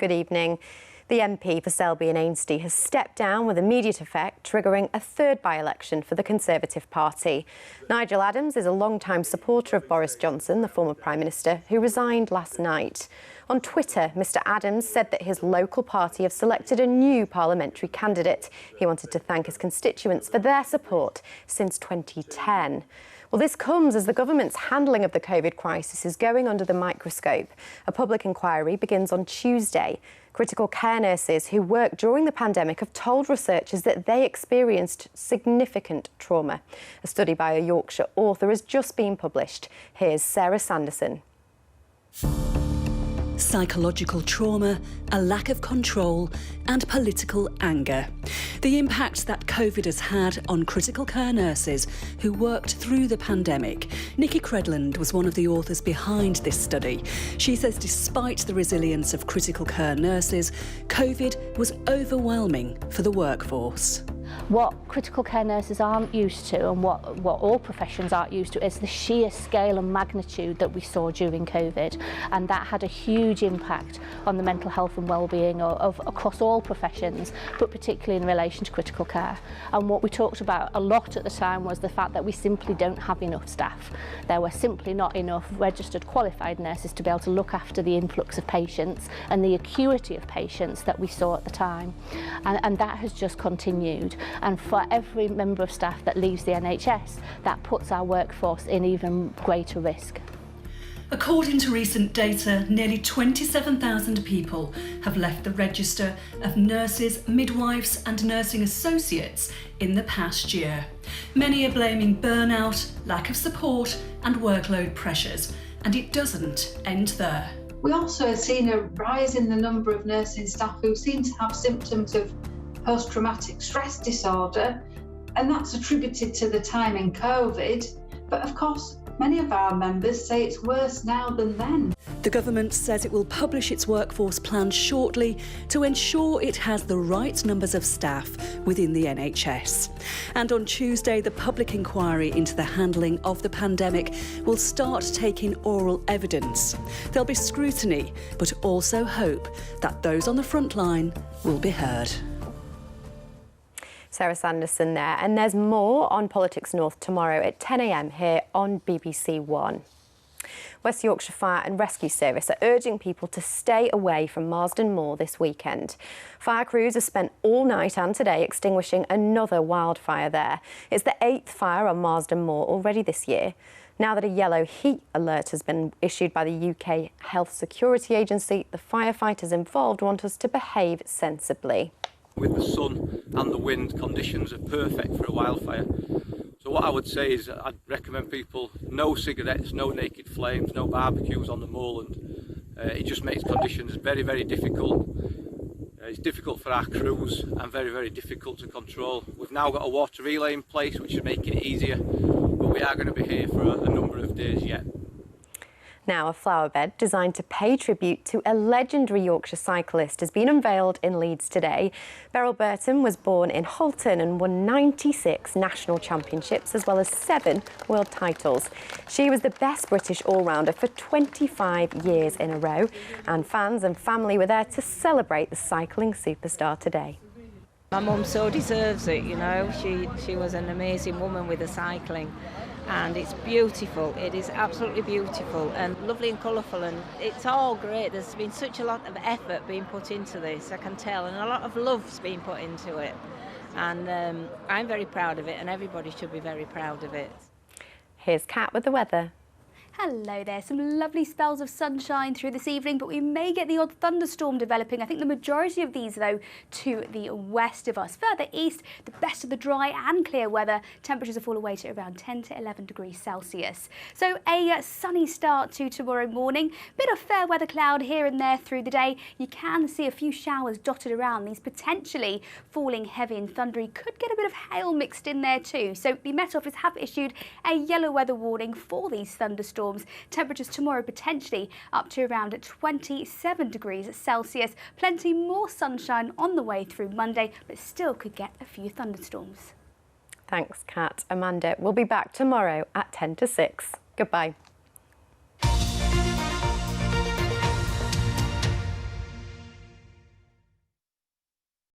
Good evening. The MP for Selby and Ainsty has stepped down with immediate effect, triggering a third by-election for the Conservative Party. Nigel Adams is a long-time supporter of Boris Johnson, the former Prime Minister, who resigned last night. On Twitter, Mr Adams said that his local party have selected a new parliamentary candidate. He wanted to thank his constituents for their support since 2010. Well, this comes as the government's handling of the COVID crisis is going under the microscope. A public inquiry begins on Tuesday. Critical care nurses who worked during the pandemic have told researchers that they experienced significant trauma. A study by a Yorkshire author has just been published. Here's Sarah Sanderson. Psychological trauma, a lack of control and political anger. The impact that COVID has had on critical care nurses who worked through the pandemic. Nikki Credland was one of the authors behind this study. She says despite the resilience of critical care nurses, COVID was overwhelming for the workforce. What critical care nurses aren't used to, and what all professions aren't used to, is the sheer scale and magnitude that we saw during COVID, and that had a huge impact on the mental health and well-being of across all professions, but particularly in relation to critical care. And what we talked about a lot at the time was the fact that we simply don't have enough staff. There were simply not enough registered qualified nurses to be able to look after the influx of patients and the acuity of patients that we saw at the time, and that has just continued. And for every member of staff that leaves the NHS, that puts our workforce in even greater risk. According to recent data, nearly 27,000 people have left the register of nurses, midwives and nursing associates in the past year. Many are blaming burnout, lack of support and workload pressures, and it doesn't end there. We also have seen a rise in the number of nursing staff who seem to have symptoms of post-traumatic stress disorder, and that's attributed to the time in COVID. But of course, many of our members say it's worse now than then. The government says it will publish its workforce plan shortly to ensure it has the right numbers of staff within the NHS. And on Tuesday, the public inquiry into the handling of the pandemic will start taking oral evidence. There'll be scrutiny, but also hope that those on the front line will be heard. Sarah Sanderson there, and there's more on Politics North tomorrow at 10 a.m. here on BBC One. West Yorkshire Fire and Rescue Service are urging people to stay away from Marsden Moor this weekend. Fire crews have spent all night and today extinguishing another wildfire there. It's the 8th fire on Marsden Moor already this year. Now that a yellow heat alert has been issued by the UK Health Security Agency, the firefighters involved want us to behave sensibly. With the sun and the wind, conditions are perfect for a wildfire. So what I would say is I'd recommend people no cigarettes, no naked flames, no barbecues on the moorland. It just makes conditions very, very difficult. It's difficult for our crews and very, very difficult to control. We've now got a water relay in place which is making it easier, but we are going to be here for a number of days yet. Now, a flower bed designed to pay tribute to a legendary Yorkshire cyclist has been unveiled in Leeds today. Beryl Burton was born in Halton and won 96 national championships as well as 7 world titles. She was the best British all-rounder for 25 years in a row, and fans and family were there to celebrate the cycling superstar today. My mum so deserves it, you know. She was an amazing woman with the cycling. And it's beautiful, it is absolutely beautiful and lovely and colourful, and it's all great. There's been such a lot of effort being put into this, I can tell, and a lot of love's been put into it, and I'm very proud of it, and everybody should be very proud of it. Here's Kat with the weather. Hello there. Some lovely spells of sunshine through this evening, but we may get the odd thunderstorm developing. I think the majority of these, though, to the west of us. Further east, the best of the dry and clear weather. Temperatures will fall away to around 10 to 11 degrees Celsius. So a sunny start to tomorrow morning. Bit of fair weather cloud here and there through the day. You can see a few showers dotted around. These potentially falling heavy and thundery. Could get a bit of hail mixed in there too. So the Met Office have issued a yellow weather warning for these thunderstorms. Temperatures tomorrow potentially up to around 27 degrees Celsius. Plenty more sunshine on the way through Monday, but still could get a few thunderstorms. Thanks, Kat. Amanda, we'll be back tomorrow at 10 to 6. Goodbye.